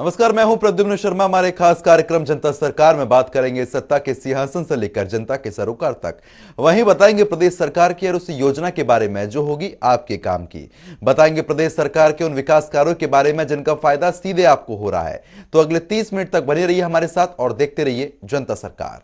नमस्कार, मैं हूं प्रद्युम्न शर्मा। हमारे खास कार्यक्रम जनता सरकार में बात करेंगे सत्ता के सिंहासन से लेकर जनता के सरोकार तक। वहीं बताएंगे प्रदेश सरकार की और उस योजना के बारे में जो होगी आपके काम की। बताएंगे प्रदेश सरकार के उन विकास कार्यों के बारे में जिनका फायदा सीधे आपको हो रहा है। तो अगले 30 मिनट तक बने रहिए हमारे साथ और देखते रहिए जनता सरकार।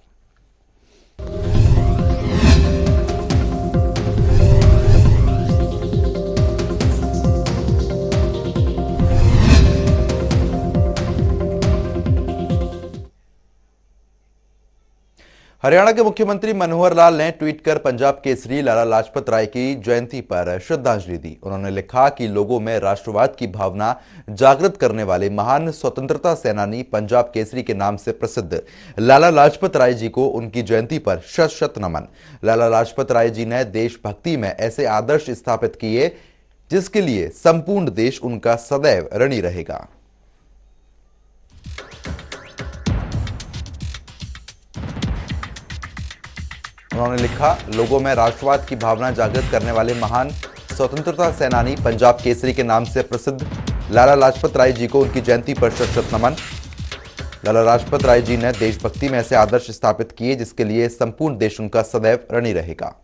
हरियाणा के मुख्यमंत्री मनोहर लाल ने ट्वीट कर पंजाब केसरी लाला लाजपत राय की जयंती पर श्रद्धांजलि दी। उन्होंने लिखा कि लोगों में राष्ट्रवाद की भावना जागृत करने वाले महान स्वतंत्रता सेनानी पंजाब केसरी के नाम से प्रसिद्ध लाला लाजपत राय जी को उनकी जयंती पर शत शत नमन। लाला लाजपत राय जी ने देशभक्ति में ऐसे आदर्श स्थापित किए जिसके लिए संपूर्ण देश उनका सदैव ऋणी रहेगा। उन्होंने लिखा, लोगों में राष्ट्रवाद की भावना जागृत करने वाले महान स्वतंत्रता सेनानी पंजाब केसरी के नाम से प्रसिद्ध लाला लाजपत राय जी को उनकी जयंती पर शत शत नमन। लाला लाजपत राय जी ने देशभक्ति में ऐसे आदर्श स्थापित किए जिसके लिए संपूर्ण देश उनका सदैव ऋणी रहेगा।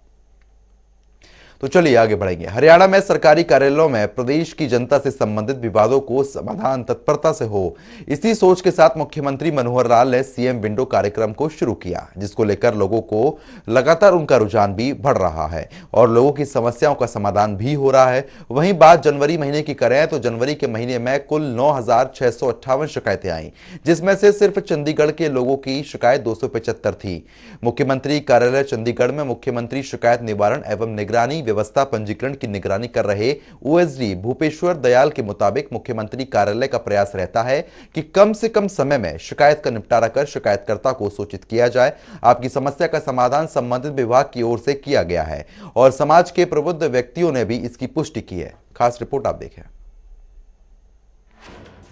तो चलिए आगे बढ़ेंगे। हरियाणा में सरकारी कार्यालयों में प्रदेश की जनता से संबंधित विवादों को समाधान तत्परता से हो, इसी सोच के साथ मुख्यमंत्री मनोहर लाल ने सीएम विंडो कार्यक्रम को शुरू किया, जिसको लेकर लोगों को लगातार उनका रुझान भी बढ़ रहा है और लोगों की समस्याओं का समाधान भी हो रहा है। वहीं बात जनवरी महीने की करें तो जनवरी के महीने में कुल 9,658 शिकायतें आई, जिसमें से सिर्फ चंडीगढ़ के लोगों की शिकायत 275 थी। मुख्यमंत्री कार्यालय चंडीगढ़ में मुख्यमंत्री शिकायत निवारण एवं निगरानी व्यवस्था पंजीकरण की निगरानी कर रहे ओएसडी भूपेश्वर दयाल के मुताबिक मुख्यमंत्री कार्यालय का प्रयास रहता है कि कम से कम समय में शिकायत का निपटारा कर शिकायतकर्ता को सूचित किया जाए। आपकी समस्या का समाधान संबंधित विभाग की ओर से किया गया है और समाज के प्रबुद्ध व्यक्तियों ने भी इसकी पुष्टि की है। खास रिपोर्ट आप देखें।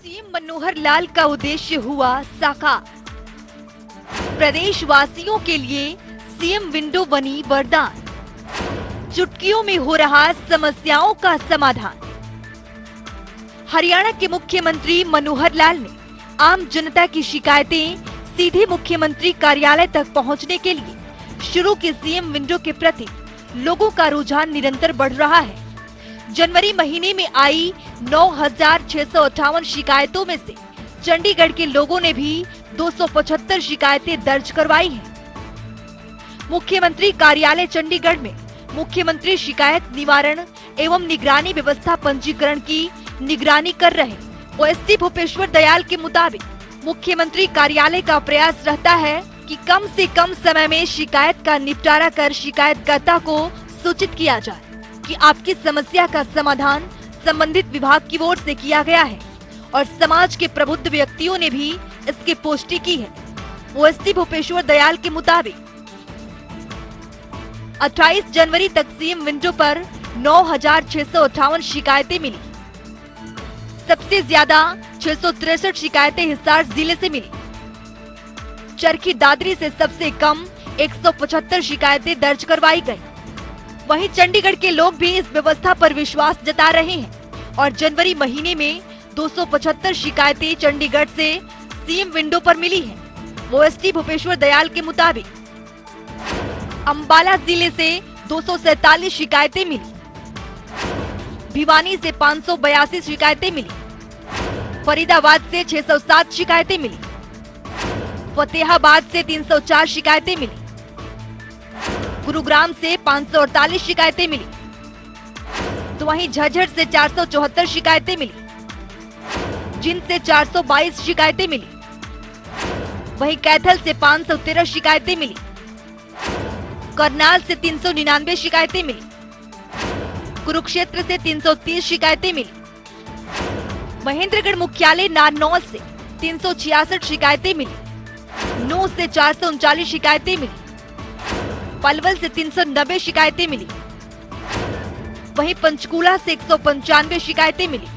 सीएम मनोहर लाल का उद्देश्य हुआ साकार। प्रदेशवासियों के लिए सीएम विंडो बनी वरदान। चुटकियों में हो रहा समस्याओं का समाधान। हरियाणा के मुख्यमंत्री मनोहर लाल ने आम जनता की शिकायतें सीधे मुख्यमंत्री कार्यालय तक पहुंचने के लिए शुरू की सीएम विंडो के प्रति लोगों का रुझान निरंतर बढ़ रहा है। जनवरी महीने में आई 9,658 शिकायतों में से चंडीगढ़ के लोगों ने भी 275 शिकायतें दर्ज करवाई हैं। मुख्यमंत्री कार्यालय चंडीगढ़ में मुख्यमंत्री शिकायत निवारण एवं निगरानी व्यवस्था पंजीकरण की निगरानी कर रहे ओएसडी भूपेश्वर दयाल के मुताबिक मुख्यमंत्री कार्यालय का प्रयास रहता है कि कम से कम समय में शिकायत का निपटारा कर शिकायतकर्ता को सूचित किया जाए कि आपकी समस्या का समाधान संबंधित विभाग की ओर से किया गया है और समाज के प्रबुद्ध व्यक्तियों ने भी इसकी पुष्टि की है। ओएसडी भूपेश्वर दयाल के मुताबिक 28 जनवरी तक सीएम विंडो पर 9,658 शिकायतें मिली। सबसे ज्यादा 663 शिकायतें हिसार जिले से मिली। चरखी दादरी से सबसे कम 175 शिकायतें दर्ज करवाई गई। वहीं चंडीगढ़ के लोग भी इस व्यवस्था पर विश्वास जता रहे हैं और जनवरी महीने में 275 शिकायतें चंडीगढ़ से सीएम विंडो पर मिली हैं। ओएसडी भूपेश्वर दयाल के मुताबिक अंबाला जिले से 247 शिकायतें मिली। भिवानी से 582 शिकायतें मिली। फरीदाबाद से 607 शिकायतें मिली। फतेहाबाद से 304 शिकायतें मिली। गुरुग्राम से 548 शिकायतें मिली। तो वहीं झज्जर से 474 शिकायतें मिली। जिंद से 422 शिकायतें मिली। वहीं कैथल से 513 शिकायतें मिली। करनाल से 399 शिकायतें मिली। कुरुक्षेत्र से 330 शिकायतें मिली। महेंद्रगढ़ मुख्यालय नारनौल से 366 शिकायतें मिली। नूंह से 439 शिकायतें मिली। पलवल से 390 शिकायतें मिली। वहीं पंचकूला से 195 शिकायतें मिली।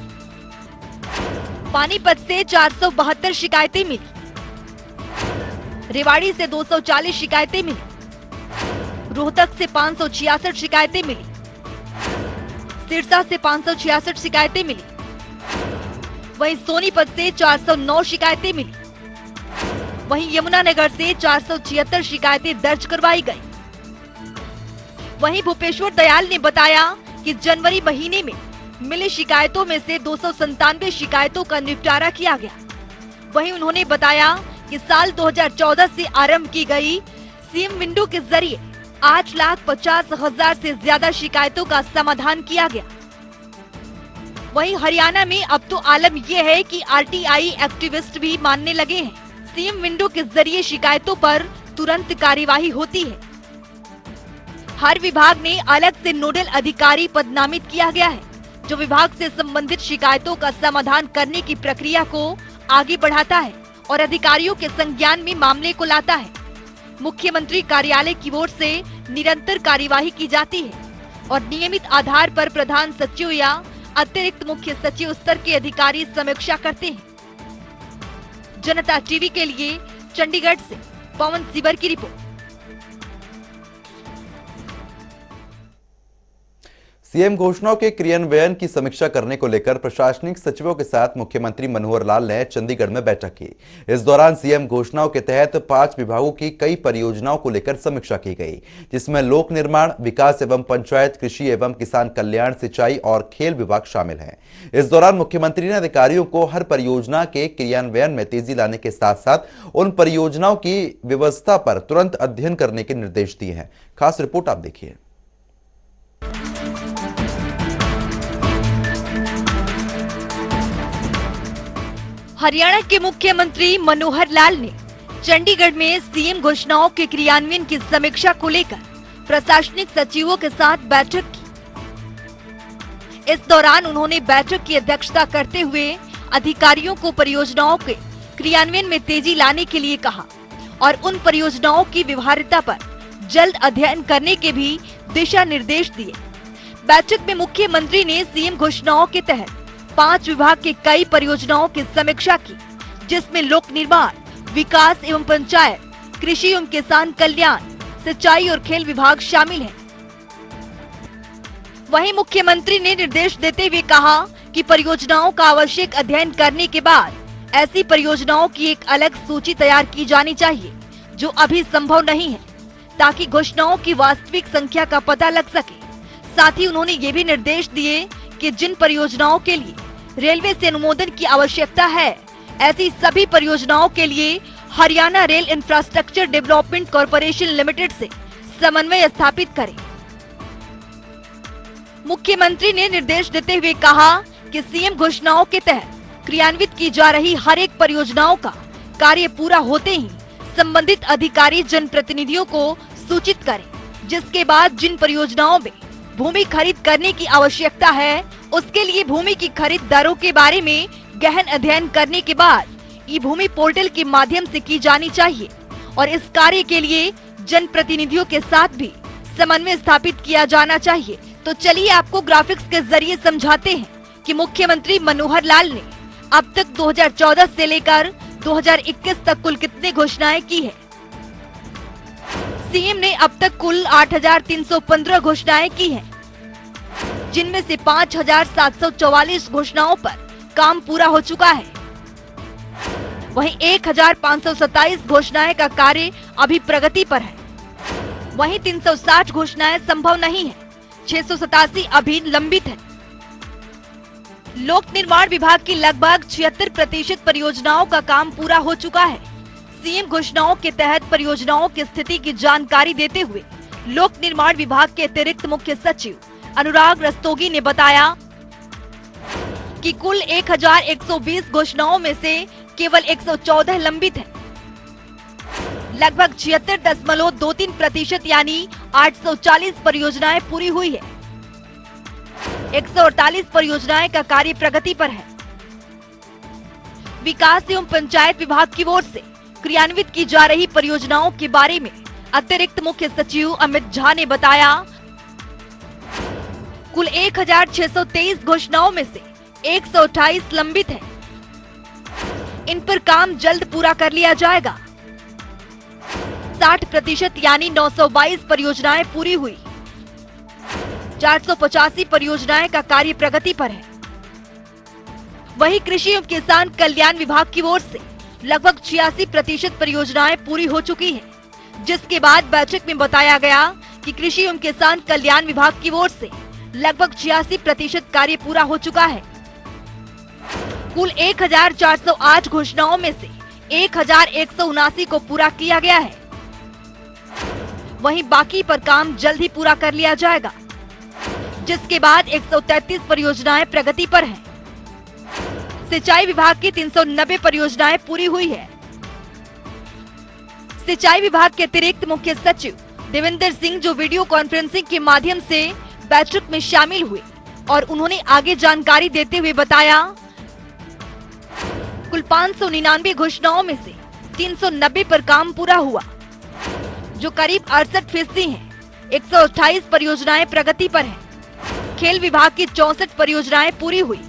पानीपत से 472 शिकायतें मिली। रेवाड़ी से 240 शिकायतें मिली। रोहतक से 566 शिकायतें मिली। सिरसा से 566 शिकायतें मिली। वहीं सोनीपत से 409 शिकायतें मिली। वहीं यमुनानगर से 476 शिकायतें दर्ज करवाई गई। वहीं भूपेश्वर दयाल ने बताया कि जनवरी महीने में मिली शिकायतों में से 297 शिकायतों का निपटारा किया गया। वहीं उन्होंने बताया कि साल 2014 से आरंभ की गई सीएम विंडो के जरिए 8,50,000 से ज्यादा शिकायतों का समाधान किया गया। वहीं हरियाणा में अब तो आलम यह है कि आरटीआई एक्टिविस्ट भी मानने लगे हैं। सीएम विंडो के जरिए शिकायतों पर तुरंत कार्यवाही होती है। हर विभाग ने अलग से नोडल अधिकारी पदनामित किया गया है, जो विभाग से संबंधित शिकायतों का समाधान करने की प्रक्रिया को आगे बढ़ाता है और अधिकारियों के संज्ञान में मामले को लाता है। मुख्यमंत्री कार्यालय की ओर से निरंतर कार्यवाही की जाती है और नियमित आधार पर प्रधान सचिव या अतिरिक्त मुख्य सचिव स्तर के अधिकारी समीक्षा करते हैं। जनता टीवी के लिए चंडीगढ़ से पवन सिबर की रिपोर्ट। सीएम घोषणाओं के क्रियान्वयन की समीक्षा करने को लेकर प्रशासनिक सचिवों के साथ मुख्यमंत्री मनोहर लाल ने चंडीगढ़ में बैठक की। इस दौरान सीएम घोषणाओं के तहत 5 विभागों की कई परियोजनाओं को लेकर समीक्षा की गई, जिसमें लोक निर्माण, विकास एवं पंचायत, कृषि एवं किसान कल्याण, सिंचाई और खेल विभाग शामिल हैं। इस दौरान मुख्यमंत्री ने अधिकारियों को हर परियोजना के क्रियान्वयन में तेजी लाने के साथ साथ उन परियोजनाओं की व्यवस्था पर तुरंत अध्ययन करने के निर्देश दिए हैं। खास रिपोर्ट आप देखिए। हरियाणा के मुख्यमंत्री मनोहर लाल ने चंडीगढ़ में सीएम घोषणाओं के क्रियान्वयन की समीक्षा को लेकर प्रशासनिक सचिवों के साथ बैठक की। इस दौरान उन्होंने बैठक की अध्यक्षता करते हुए अधिकारियों को परियोजनाओं के क्रियान्वयन में तेजी लाने के लिए कहा और उन परियोजनाओं की व्यवहार्यता पर जल्द अध्ययन करने के भी दिशा निर्देश दिए। बैठक में मुख्यमंत्री ने सीएम घोषणाओं के तहत 5 विभाग के कई परियोजनाओं की समीक्षा की, जिसमें लोक निर्माण, विकास एवं पंचायत, कृषि एवं किसान कल्याण, सिंचाई और खेल विभाग शामिल हैं। वहीं मुख्यमंत्री ने निर्देश देते हुए कहा कि परियोजनाओं का आवश्यक अध्ययन करने के बाद ऐसी परियोजनाओं की एक अलग सूची तैयार की जानी चाहिए, जो अभी संभव नहीं है, ताकि घोषणाओं की वास्तविक संख्या का पता लग सके। साथ ही उन्होंने ये भी निर्देश दिए कि जिन परियोजनाओं के लिए रेलवे से अनुमोदन की आवश्यकता है, ऐसी सभी परियोजनाओं के लिए Haryana rail infrastructure development corporation limited से समन्वय स्थापित करें। मुख्यमंत्री ने निर्देश देते हुए कहा कि सीएम घोषणाओं के तहत क्रियान्वित की जा रही हर एक परियोजनाओं का कार्य पूरा होते ही संबंधित अधिकारी जनप्रतिनिधियों को सूचित करें, जिसके बाद जिन परियोजनाओं में भूमि खरीद करने की आवश्यकता है, उसके लिए भूमि की खरीद दरों के बारे में गहन अध्ययन करने के बाद ई भूमि पोर्टल के माध्यम से की जानी चाहिए और इस कार्य के लिए जनप्रतिनिधियों के साथ भी समन्वय स्थापित किया जाना चाहिए। तो चलिए आपको ग्राफिक्स के जरिए समझाते हैं कि मुख्यमंत्री मनोहर लाल ने अब तक 2014 से लेकर 2021 तक कुल कितनी घोषणाएं की है। सीएम ने अब तक कुल 8,315 घोषणाएं की हैं, जिनमें से 5,744 घोषणाओं पर काम पूरा हो चुका है। वहीं 1,527 घोषणाएं का कार्य अभी प्रगति पर है। वहीं 360 घोषणाएं संभव नहीं है, 687 अभी लंबित है। लोक निर्माण विभाग की लगभग 76% परियोजनाओं का काम पूरा हो चुका है। सीएम घोषणाओं के तहत परियोजनाओं की स्थिति की जानकारी देते हुए लोक निर्माण विभाग के अतिरिक्त मुख्य सचिव अनुराग रस्तोगी ने बताया कि कुल 1,120 घोषणाओं में से केवल 114 लंबित है। लगभग 76.23% यानी 840 परियोजनाएं पूरी हुई है। 148 परियोजनाएं का कार्य प्रगति पर है। विकास एवं पंचायत विभाग की ओर से क्रियान्वित की जा रही परियोजनाओं के बारे में अतिरिक्त मुख्य सचिव अमित झा ने बताया, कुल 1,623 घोषणाओं में से 128 लंबित है। इन पर काम जल्द पूरा कर लिया जाएगा। 60% यानी 922 परियोजनाएं पूरी हुई। 485 परियोजनाएं का कार्य प्रगति पर है। वहीं कृषि एवं किसान कल्याण विभाग की ओर से लगभग 86% परियोजनाएं पूरी हो चुकी हैं, जिसके बाद बैठक में बताया गया कि कृषि एवं किसान कल्याण विभाग की ओर से लगभग 86% कार्य पूरा हो चुका है। कुल 1408 घोषणाओं में से 1179 को पूरा किया गया है। वहीं बाकी पर काम जल्द ही पूरा कर लिया जाएगा, जिसके बाद 133 परियोजनाएं प्रगति पर हैं। सिंचाई विभाग की 390 परियोजनाएं पूरी हुई है। सिंचाई विभाग के अतिरिक्त मुख्य सचिव देवेंद्र सिंह जो वीडियो कॉन्फ्रेंसिंग के माध्यम से बैठक में शामिल हुए और उन्होंने आगे जानकारी देते हुए बताया, कुल 599 घोषणाओं में से 390 पर काम पूरा हुआ, जो करीब 68% है। 128 परियोजनाएं प्रगति पर हैं। खेल विभाग की 64 परियोजनाएं पूरी हुई।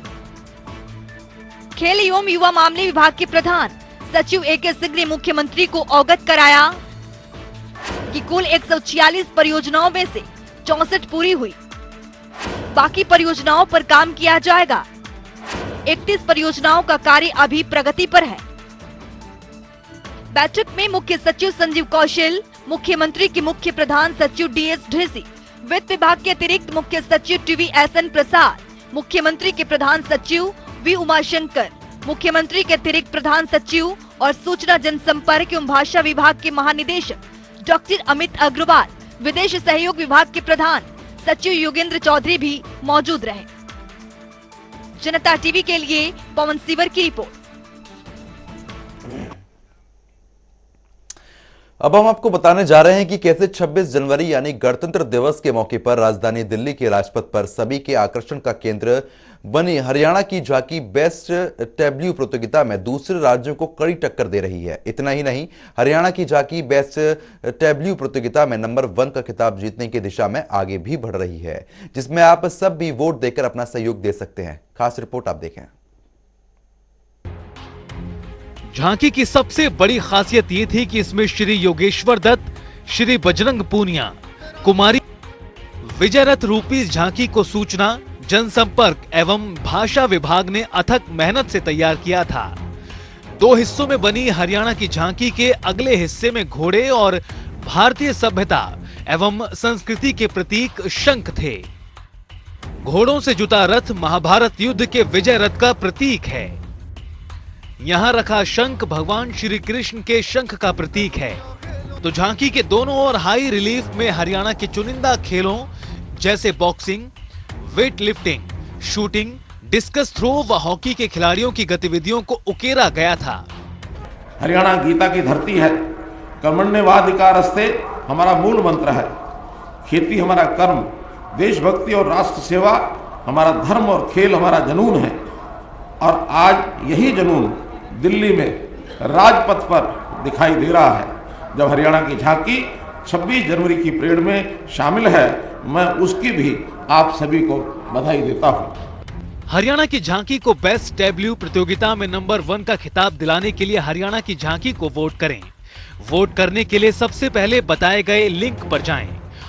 खेल एवं युवा मामले विभाग के प्रधान सचिव AK सिंह ने मुख्यमंत्री को अवगत कराया कि कुल 146 परियोजनाओं में से 64 पूरी हुई। बाकी परियोजनाओं पर काम किया जाएगा। 31 परियोजनाओं का कार्य अभी प्रगति पर है। बैठक में मुख्य सचिव संजीव कौशल, मुख्यमंत्री के मुख्य प्रधान सचिव DS ढेसी, वित्त विभाग के अतिरिक्त मुख्य सचिव TV SN प्रसाद, मुख्यमंत्री के प्रधान सचिव V उमाशंकर, मुख्यमंत्री के अतिरिक्त प्रधान सचिव और सूचना जनसंपर्क एवं भाषा विभाग के महानिदेशक डॉक्टर अमित अग्रवाल, विदेश सहयोग विभाग के प्रधान सचिव योगेंद्र चौधरी भी मौजूद रहे। जनता टीवी के लिए पवन सीवर की रिपोर्ट। अब हम आपको बताने जा रहे हैं कि कैसे 26 जनवरी यानी गणतंत्र दिवस के मौके पर राजधानी दिल्ली के राजपथ पर सभी के आकर्षण का केंद्र बनी हरियाणा की झांकी बेस्ट टेब्ल्यू प्रतियोगिता में दूसरे राज्यों को कड़ी टक्कर दे रही है। इतना ही नहीं, हरियाणा की झांकी बेस्ट टेब्ल्यू प्रतियोगिता में नंबर 1 का खिताब जीतने की दिशा में आगे भी बढ़ रही है, जिसमें आप सब भी वोट देकर अपना सहयोग दे सकते हैं। खास रिपोर्ट आप देखें। झांकी की सबसे बड़ी खासियत ये थी कि इसमें श्री योगेश्वर दत्त, श्री बजरंग पूनिया, कुमारी विजय रथ रूपी झांकी को सूचना जनसंपर्क एवं भाषा विभाग ने अथक मेहनत से तैयार किया था। 2 हिस्सों में बनी हरियाणा की झांकी के अगले हिस्से में घोड़े और भारतीय सभ्यता एवं संस्कृति के प्रतीक शंख थे। घोड़ों से जुता रथ महाभारत युद्ध के विजय रथ का प्रतीक है। यहाँ रखा शंख भगवान श्री कृष्ण के शंख का प्रतीक है। तो झांकी के दोनों ओर हाई रिलीफ में हरियाणा के चुनिंदा खेलों जैसे boxing, weight lifting, shooting, discus throw व हॉकी के खिलाड़ियों की गतिविधियों को उकेरा गया था। हरियाणा गीता की धरती है। कर्मण्येवाधिकारस्ते हमारा मूल मंत्र है। खेती हमारा कर्म, देशभक्ति और राष्ट्र सेवा हमारा धर्म और खेल हमारा जुनून है। और आज यही जुनून दिल्ली में राजपथ पर दिखाई दे रहा है। जब हरियाणा की झांकी 26 जनवरी की परेड में शामिल है, मैं उसकी भी आप सभी को बधाई देता हूं। हरियाणा की झांकी को बेस्ट टेब्ल्यू प्रतियोगिता में नंबर 1 का खिताब दिलाने के लिए हरियाणा की झांकी को वोट करें। वोट करने के लिए सबसे पहले बताए गए लिंक पर जाएं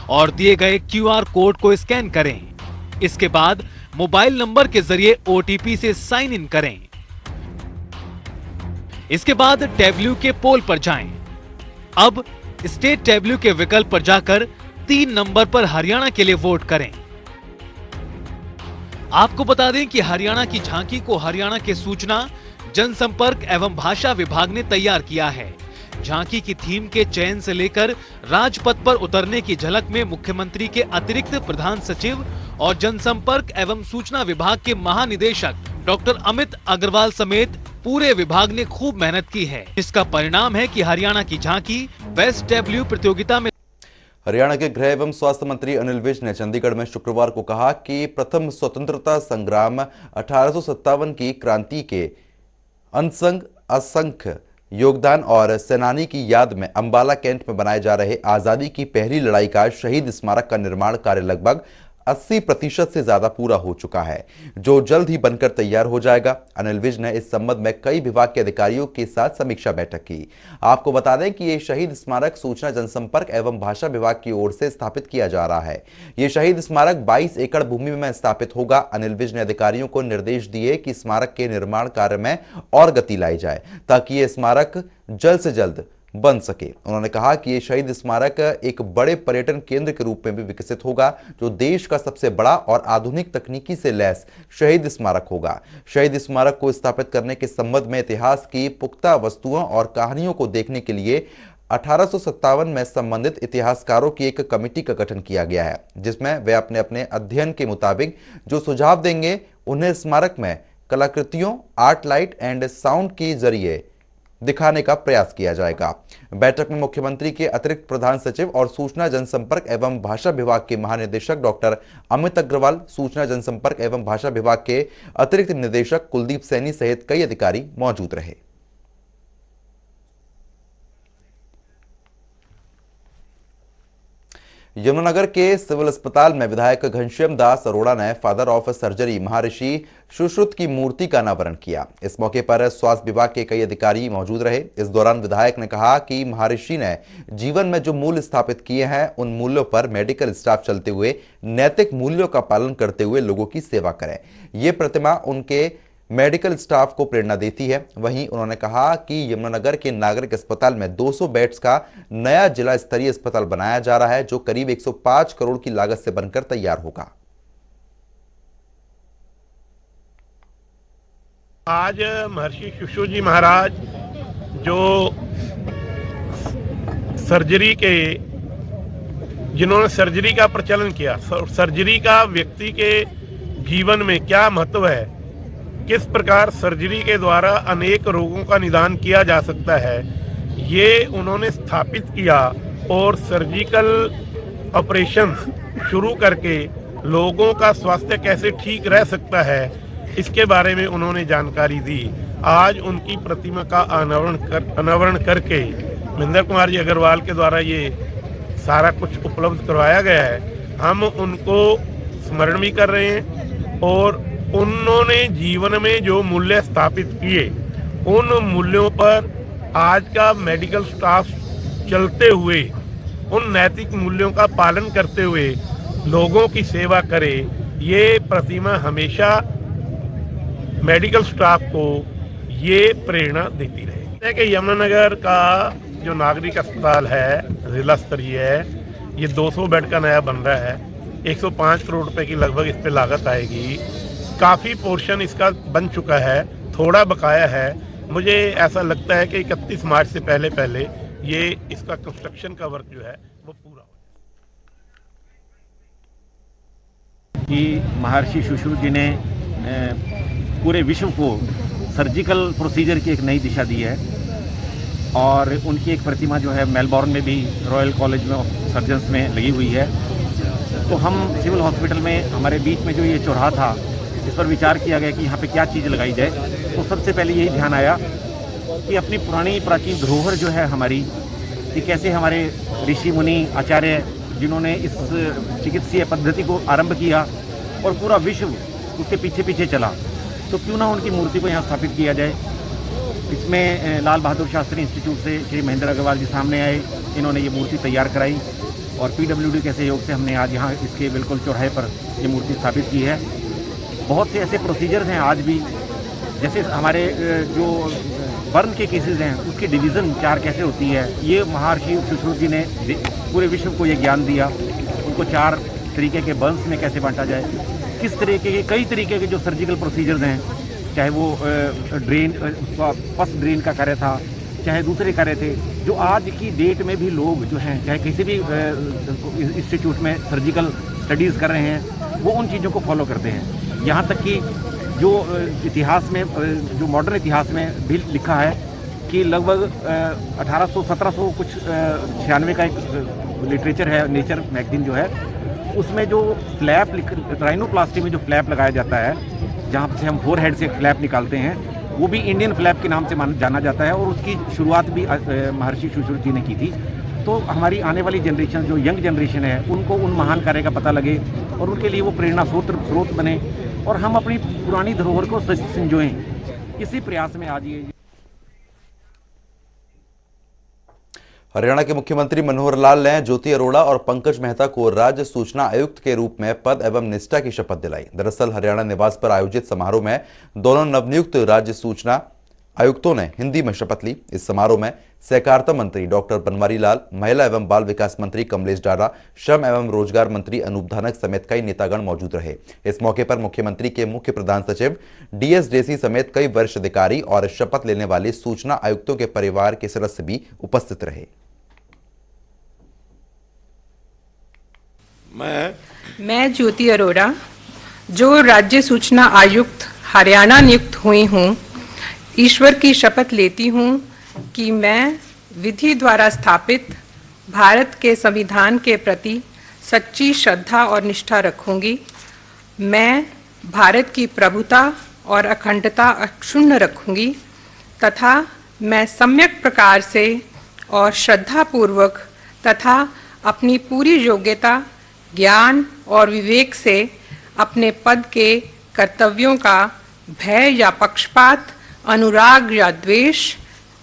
और दिए गए QR कोड को स्कैन करें। इसके बाद मोबाइल नंबर के जरिए OTP से साइन इन करें। इसके बाद टेब्ल्यू के पोल पर जाएं। अब स्टेट टेब्ल्यू के विकल्प पर जाकर 3 नंबर पर हरियाणा के लिए वोट करें। आपको बता दें कि हरियाणा की झांकी को हरियाणा के सूचना जनसंपर्क एवं भाषा विभाग ने तैयार किया है। झांकी की थीम के चयन से लेकर राजपथ पर उतरने की झलक में मुख्यमंत्री के अतिरिक्त प्रधान सचिव और जनसंपर्क एवं सूचना विभाग के महानिदेशक डॉक्टर अमित अग्रवाल समेत पूरे विभाग ने खूब मेहनत की है। इसका परिणाम है कि हरियाणा की झांकी बेस्ट टेब्ल्यू प्रतियोगिता में। हरियाणा के गृह एवं स्वास्थ्य मंत्री अनिल विज ने चंडीगढ़ में शुक्रवार को कहा कि प्रथम स्वतंत्रता संग्राम 1857 की क्रांति के अनसंग असंख्य योगदान और सेनानी की याद में अंबाला कैंट में बनाए जा रहे आजादी की पहली लड़ाई का शहीद स्मारक का निर्माण कार्य लगभग 80% से ज्यादा पूरा हो चुका है, जो जल्द ही बनकर तैयार हो जाएगा। अनिल विज ने इस संबंध में कई विभाग के अधिकारियों के साथ समीक्षा बैठक की। आपको बता दें कि ये शहीद स्मारक सूचना जनसंपर्क एवं भाषा विभाग की ओर से स्थापित किया जा रहा है। ये शहीद स्मारक 22 एकड़ भूमि में स्थापित होगा। अनिल विज ने अधिकारियों को निर्देश दिए कि स्मारक के निर्माण कार्य में और गति लाई जाए ताकि ये स्मारक जल्द से जल्द बन सके। उन्होंने कहा कि यह शहीद स्मारक एक बड़े पर्यटन केंद्र के रूप में भी विकसित होगा, जो देश का सबसे बड़ा और आधुनिक तकनीकी से लैस शहीद स्मारक होगा। शहीद स्मारक को स्थापित करने के संबंध में इतिहास की पुख्ता वस्तुओं और कहानियों को देखने के लिए 1857 में संबंधित इतिहासकारों की एक कमेटी का गठन किया गया है, जिसमें वे अपने अपने अध्ययन के मुताबिक जो सुझाव देंगे उन्हें स्मारक में कलाकृतियों, आर्ट, लाइट एंड साउंड के जरिए दिखाने का प्रयास किया जाएगा। बैठक में मुख्यमंत्री के अतिरिक्त प्रधान सचिव और सूचना जनसंपर्क एवं भाषा विभाग के महानिदेशक डॉक्टर अमित अग्रवाल, सूचना जनसंपर्क एवं भाषा विभाग के अतिरिक्त निदेशक कुलदीप सैनी सहित कई अधिकारी मौजूद रहे। यमुनानगर के सिविल अस्पताल में विधायक घनश्याम दास अरोड़ा ने फादर ऑफ सर्जरी महर्षि सुश्रुत की मूर्ति का अनावरण किया। इस मौके पर स्वास्थ्य विभाग के कई अधिकारी मौजूद रहे। इस दौरान विधायक ने कहा कि महर्षि ने जीवन में जो मूल्य स्थापित किए हैं, उन मूल्यों पर मेडिकल स्टाफ चलते हुए नैतिक मूल्यों का पालन करते हुए लोगों की सेवा करें। ये प्रतिमा उनके मेडिकल स्टाफ को प्रेरणा देती है। वहीं उन्होंने कहा कि यमुनानगर के नागरिक अस्पताल में 200 बेड्स का नया जिला स्तरीय अस्पताल बनाया जा रहा है, जो करीब 105 करोड़ की लागत से बनकर तैयार होगा। आज महर्षि सुश्रुत जी महाराज जो जिन्होंने सर्जरी का प्रचलन किया, सर्जरी का व्यक्ति के जीवन में क्या महत्व है, किस प्रकार सर्जरी के द्वारा अनेक रोगों का निदान किया जा सकता है, ये उन्होंने स्थापित किया और सर्जिकल ऑपरेशंस शुरू करके लोगों का स्वास्थ्य कैसे ठीक रह सकता है, इसके बारे में उन्होंने जानकारी दी। आज उनकी प्रतिमा का अनावरण करके महेंद्र कुमार जी अग्रवाल के द्वारा ये सारा कुछ उपलब्ध करवाया गया है। हम उनको स्मरण भी कर रहे हैं और उन्होंने जीवन में जो मूल्य स्थापित किए, उन मूल्यों पर आज का मेडिकल स्टाफ चलते हुए, उन नैतिक मूल्यों का पालन करते हुए लोगों की सेवा करे। ये प्रतिमा हमेशा मेडिकल स्टाफ को ये प्रेरणा देती रहे। कि यमुनानगर का जो नागरिक अस्पताल है, जिला स्तरीय है, ये 200 बेड का नया बन रहा है। 105 करोड़ रुपए की लगभग इस पे लागत आएगी। काफ़ी पोर्शन इसका बन चुका है, थोड़ा बकाया है। मुझे ऐसा लगता है कि 31 मार्च से पहले ये इसका कंस्ट्रक्शन का वर्क जो है वो पूरा हो कि महर्षि सुश्रुत जी ने पूरे विश्व को सर्जिकल प्रोसीजर की एक नई दिशा दी है और उनकी एक प्रतिमा जो है मेलबॉर्न में भी रॉयल कॉलेज ऑफ सर्जन्स में लगी हुई है। तो हम सिविल हॉस्पिटल में हमारे बीच में जो ये चौराहा था, इस पर विचार किया गया कि यहाँ पे क्या चीज़ लगाई जाए। तो सबसे पहले यही ध्यान आया कि अपनी पुरानी प्राचीन धरोहर जो है हमारी, कि कैसे हमारे ऋषि मुनि आचार्य जिन्होंने इस चिकित्सीय पद्धति को आरंभ किया और पूरा विश्व उसके पीछे पीछे चला, तो क्यों ना उनकी मूर्ति को यहाँ स्थापित किया जाए। इसमें लाल बहादुर शास्त्री इंस्टीट्यूट से श्री महेंद्र अग्रवाल जी सामने आए, इन्होंने ये मूर्ति तैयार कराई और PWD के सहयोग से हमने आज यहाँ इसके बिल्कुल चौराहे पर ये मूर्ति स्थापित की है। बहुत से ऐसे प्रोसीजर्स हैं आज भी, जैसे हमारे जो बर्न के केसेस हैं उसकी डिवीज़न 4 कैसे होती है, ये महर्षि सुश्रुत जी ने पूरे विश्व को ये ज्ञान दिया। उनको 4 तरीके के बर्न्स में कैसे बांटा जाए, किस तरीके के कई तरीके के जो सर्जिकल प्रोसीजर्स हैं, चाहे वो ड्रेन पस ड्रेन का कार्य था, चाहे दूसरे कार्य थे, जो आज की डेट में भी लोग जो हैं चाहे किसी भी इंस्टीट्यूट में सर्जिकल स्टडीज़ कर रहे हैं, वो उन चीज़ों को फॉलो करते हैं। यहाँ तक कि जो इतिहास में, जो मॉडर्न इतिहास में भी लिखा है कि लगभग 1800-1700 कुछ 96 का एक लिटरेचर है, नेचर मैगजीन जो है, उसमें जो फ्लैप राइनोप्लास्टी में जो फ्लैप लगाया जाता है, जहाँ से हम 4 हेड से फ्लैप निकालते हैं, वो भी इंडियन फ्लैप के नाम से जाना जाता है और उसकी शुरुआत भी महर्षि सुश्रुत जी ने की थी। तो हमारी आने वाली जनरेशन, जो यंग जनरेशन है, उनको उन महान कार्य का पता लगे और उनके लिए वो प्रेरणा स्रोत बने और हम अपनी पुरानी धरोहर को संजोएं। इसी प्रयास में आज ये हरियाणा के मुख्यमंत्री मनोहर लाल ने ज्योति अरोड़ा और पंकज मेहता को राज्य सूचना आयुक्त के रूप में पद एवं निष्ठा की शपथ दिलाई। दरअसल हरियाणा निवास पर आयोजित समारोह में दोनों नवनियुक्त राज्य सूचना आयुक्तों ने हिंदी में शपथ ली। इस समारोह में सहकारिता मंत्री डॉक्टर बनवारी लाल, महिला एवं बाल विकास मंत्री कमलेश डारा, श्रम एवं रोजगार मंत्री अनूप धानक समेत कई नेतागण मौजूद रहे। इस मौके पर मुख्यमंत्री के मुख्य प्रधान सचिव डीएस डेसी समेत कई वरिष्ठ अधिकारी और शपथ लेने वाले सूचना आयुक्तों के परिवार के सदस्य भी उपस्थित रहे। मैं ज्योति अरोड़ा, जो राज्य सूचना आयुक्त हरियाणा नियुक्त हुई हूँ, ईश्वर की शपथ लेती हूँ कि मैं विधि द्वारा स्थापित भारत के संविधान के प्रति सच्ची श्रद्धा और निष्ठा रखूंगी। मैं भारत की प्रभुता और अखंडता अक्षुण्ण रखूंगी तथा मैं सम्यक प्रकार से और श्रद्धापूर्वक तथा अपनी पूरी योग्यता, ज्ञान और विवेक से अपने पद के कर्तव्यों का भय या पक्षपात, अनुराग या द्वेष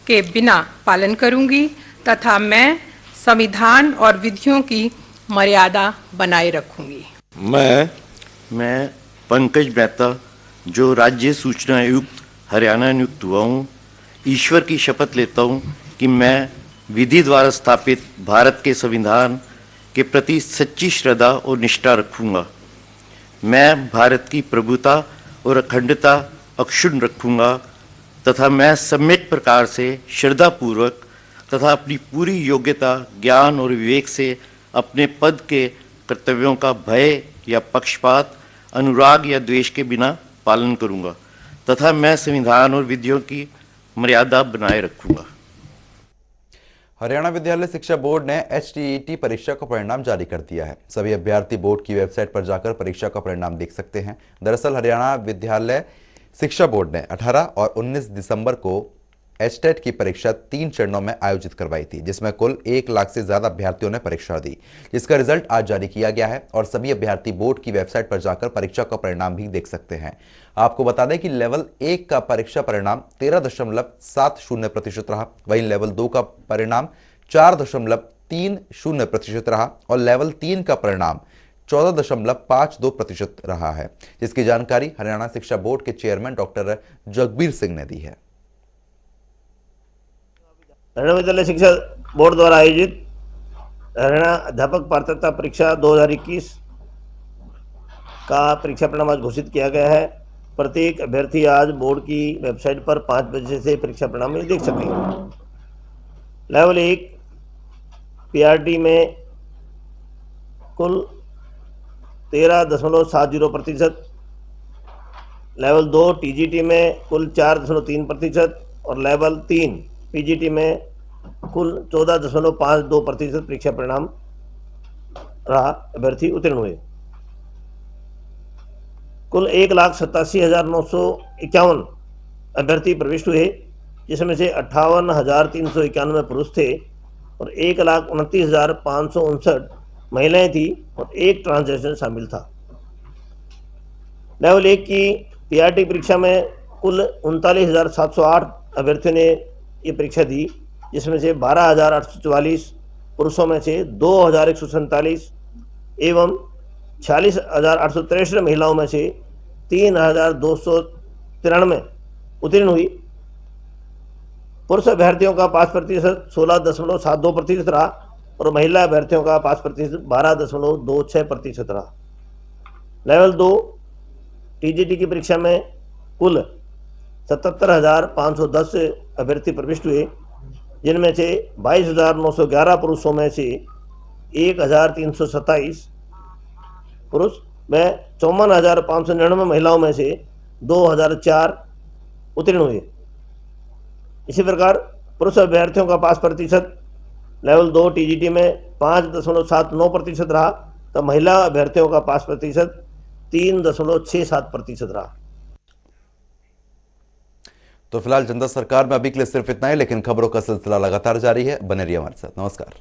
के बिना पालन करूंगी तथा मैं संविधान और विधियों की मर्यादा बनाए रखूंगी। मैं पंकज मेहता, जो राज्य सूचना आयुक्त हरियाणा नियुक्त हुआ हूँ, ईश्वर की शपथ लेता हूँ कि मैं विधि द्वारा स्थापित भारत के संविधान के प्रति सच्ची श्रद्धा और निष्ठा रखूंगा। मैं भारत की प्रभुता और अखंडता अक्षुण्ण रखूंगा तथा मैं सम्यक प्रकार से श्रद्धापूर्वक तथा अपनी पूरी योग्यता, ज्ञान और विवेक से अपने पद के कर्तव्यों का भय या पक्षपात, अनुराग या द्वेष के बिना पालन करूंगा तथा मैं संविधान और विधियों की मर्यादा बनाए रखूंगा। हरियाणा विद्यालय शिक्षा बोर्ड ने HTET परीक्षा का परिणाम जारी कर दिया है। सभी अभ्यर्थी बोर्ड की वेबसाइट पर जाकर परीक्षा का परिणाम देख सकते हैं। दरअसल हरियाणा विद्यालय शिक्षा बोर्ड ने 18 और 19 दिसंबर को HTET की परीक्षा 3 चरणों में आयोजित करवाई थी, जिसमें कुल 1 लाख से ज्यादा अभ्यर्थियों ने परीक्षा दी, जिसका रिजल्ट आज जारी किया गया है और सभी अभ्यर्थी बोर्ड की वेबसाइट पर जाकर परीक्षा का परिणाम भी देख सकते हैं। आपको बता दें कि लेवल 1 का परीक्षा परिणाम 13.70% रहा, वहीं लेवल 2 का परिणाम 4.30% रहा और लेवल 3 का परिणाम 14.52% रहा है, जिसकी जानकारी हरियाणा शिक्षा बोर्ड के चेयरमैन डॉक्टर जगबीर सिंह ने दी है। हरियाणा विद्यालय शिक्षा बोर्ड द्वारा आयोजित हरियाणा अध्यापक पात्रता परीक्षा 2021 का परीक्षा परिणाम आज घोषित किया गया है। प्रत्येक अभ्यर्थी आज बोर्ड की वेबसाइट पर 5 बजे से परीक्षा परिणाम देख सकेंगे। लेवल 1 PRT में कुल 13.70%, लेवल 2 TGT में कुल 4.3% और लेवल 3 PGT में कुल 14.52% परीक्षा परिणाम रहा। अभ्यर्थी उत्तीर्ण हुए। कुल 1,87,951 अभ्यर्थी प्रविष्ट हुए, जिसमें से 58,391 पुरुष थे और 1,29,559 महिलाएं थी और 1 ट्रांसजेंडर शामिल था। लेवल 1 की PRT परीक्षा में कुल 39,708 अभ्यर्थियों ने ये परीक्षा दी, जिसमें से 12,844 पुरुषों में से 2,147 एवं 46,863 महिलाओं में से 3,293 उत्तीर्ण हुई। पुरुष अभ्यर्थियों का 5% 16.72% रहा और महिला अभ्यर्थियों का 5% 12.26% रहा। लेवल 2 TGT की परीक्षा में कुल 77,510 अभ्यर्थी प्रविष्ट हुए, जिनमें से 22,911 पुरुषों में से 1,327 पुरुष व 54,599 महिलाओं में से 2,004 उत्तीर्ण हुए। इसी प्रकार पुरुष अभ्यर्थियों का 5% लेवल 2 TGT में 5.79% रहा, तो महिला अभ्यर्थियों का 5% 3.67% रहा। तो फिलहाल जनता सरकार में अभी के लिए सिर्फ इतना ही, लेकिन खबरों का सिलसिला लगातार जारी है। बने रहिए हमारे साथ। नमस्कार।